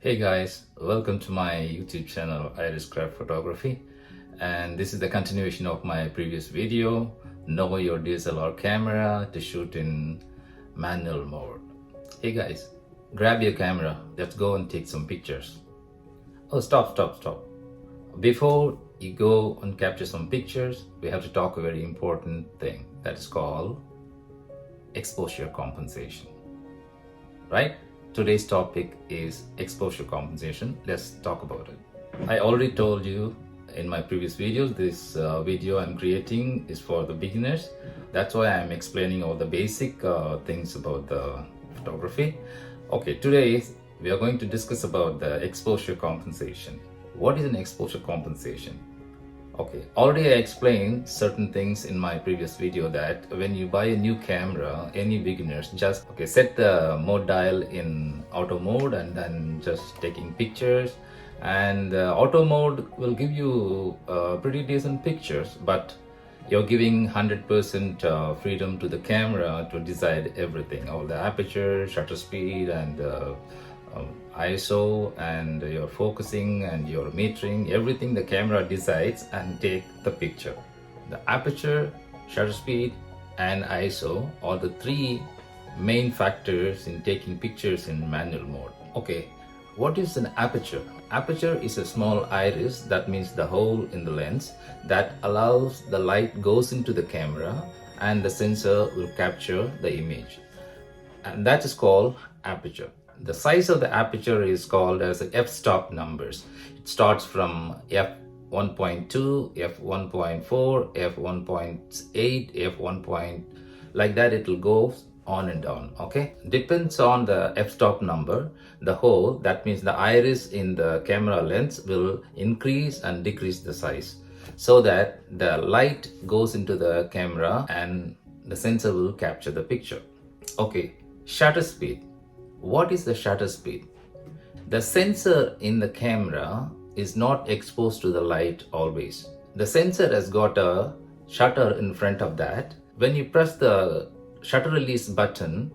Hey guys, welcome to my YouTube channel Iris Craft Photography, and this is the continuation of my previous video, know your DSLR camera to shoot in manual mode. Hey guys, grab your camera, let's go and take some pictures. Oh, stop. Before you go and capture some pictures, we have to talk a very important thing that is called exposure compensation, right? Today's topic is exposure compensation. Let's talk about it. I already told you in my previous videos, this video I'm creating is for the beginners. That's why I'm explaining all the basic things about the photography. Okay, today we are going to discuss about the exposure compensation. What is an exposure compensation? Okay, already I explained certain things in my previous video that when you buy a new camera, any beginners just set the mode dial in auto mode and then just taking pictures, and auto mode will give you pretty decent pictures, but you're giving 100% freedom to the camera to decide everything, all the aperture, shutter speed, and ISO, and your focusing and your metering, everything the camera decides and take the picture. The aperture, shutter speed, and ISO are the three main factors in taking pictures in manual mode. Okay, what is an aperture? Aperture is a small iris, that means the hole in the lens that allows the light goes into the camera and the sensor will capture the image, and that is called aperture. The size of the aperture is called as f-stop numbers. It starts from f1.2, f1.4, f1.8, f1. Like that it will go on and on. Okay, depends on the f-stop number. The hole, that means the iris in the camera lens, will increase and decrease the size so that the light goes into the camera and the sensor will capture the picture. Okay, shutter speed. What is the shutter speed? The sensor in the camera is not exposed to the light always. The sensor has got a shutter in front of that. When you press the shutter release button,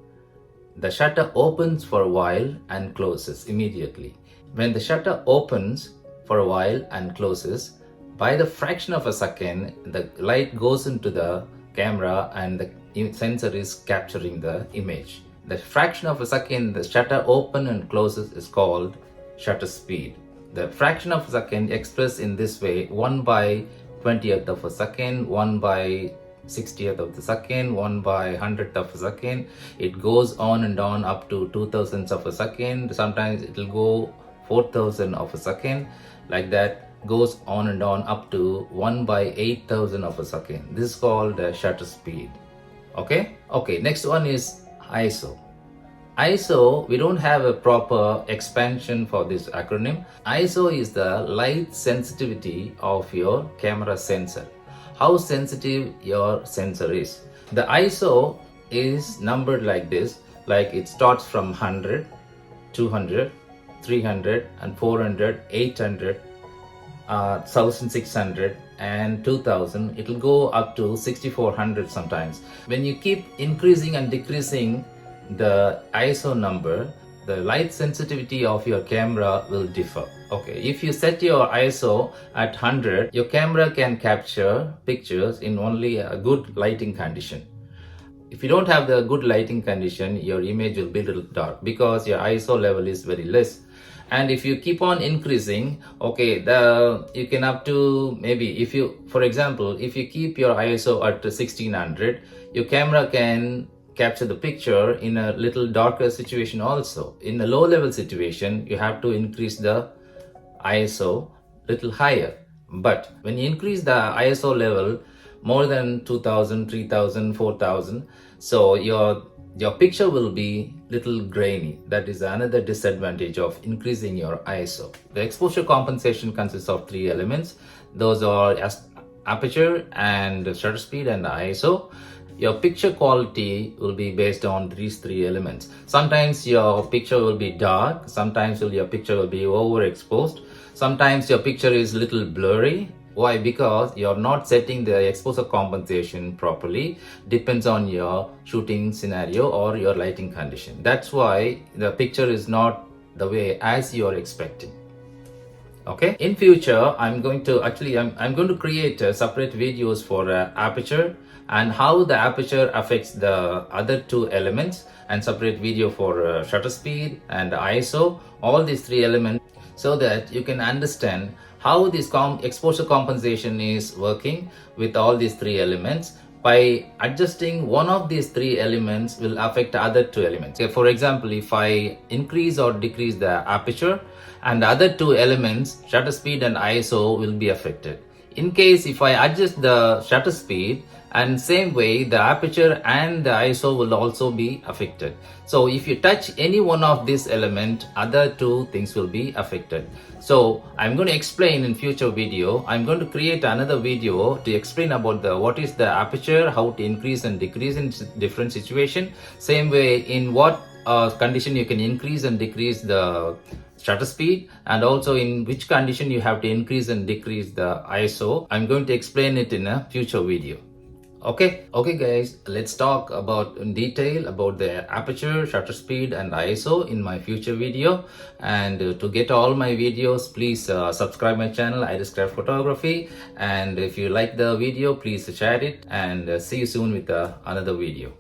the shutter opens for a while and closes immediately. When the shutter opens for a while and closes, by the fraction of a second, the light goes into the camera and the sensor is capturing the image. The fraction of a second the shutter open and closes is called shutter speed. The fraction of a second expressed in this way: 1 by 20th of a second, 1 by 60th of the second, 1 by 100th of a second. It goes on and on up to 2000ths of a second. Sometimes it will go 4000 of a second. Like that goes on and on up to 1 by 8000 of a second. This is called shutter speed. Okay, next one is ISO. ISO, we don't have a proper expansion for this acronym. ISO is the light sensitivity of your camera sensor. How sensitive your sensor is. The ISO is numbered like this, like it starts from 100, 200, 300, and 400, 800, 1600 and 2000. It will go up to 6400 sometimes. When you keep increasing and decreasing the ISO number, the light sensitivity of your camera will differ. Okay, if you set your ISO at 100, your camera can capture pictures in only a good lighting condition. If you don't have the good lighting condition, your image will be a little dark because your ISO level is very less. And if you keep on increasing, you can up to, maybe if you, for example, if you keep your ISO at 1600, your camera can capture the picture in a little darker situation also. In a low level situation, you have to increase the ISO little higher. But when you increase the ISO level more than 2000, 3000, 4000, so your picture will be little grainy. That is another disadvantage of increasing your ISO. The exposure compensation consists of three elements. Those are aperture and shutter speed and ISO. Your picture quality will be based on these three elements. Sometimes your picture will be dark, sometimes your picture will be overexposed, sometimes your picture is little blurry. Why? Because you're not setting the exposure compensation properly. Depends on your shooting scenario or your lighting condition. That's why the picture is not the way as you are expecting. Okay, in future I'm going to create separate videos for aperture and how the aperture affects the other two elements, and separate video for shutter speed and ISO, all these three elements, so that you can understand how this exposure compensation is working with all these three elements. By adjusting one of these three elements will affect other two elements. Okay, for example, if I increase or decrease the aperture, and the other two elements, shutter speed and ISO, will be affected. In case if I adjust the shutter speed, and same way the aperture and the ISO will also be affected. So if you touch any one of these element, other two things will be affected. So I'm going to explain in future video. I'm going to create another video to explain about what is the aperture, how to increase and decrease in different situation. Same way, in what condition you can increase and decrease the shutter speed, and also in which condition you have to increase and decrease the ISO. I'm going to explain it in a future video. Okay guys, let's talk about in detail about the aperture, shutter speed and ISO in my future video. And to get all my videos, please subscribe my channel Iriscraft Photography, and if you like the video, please share it, and see you soon with another video.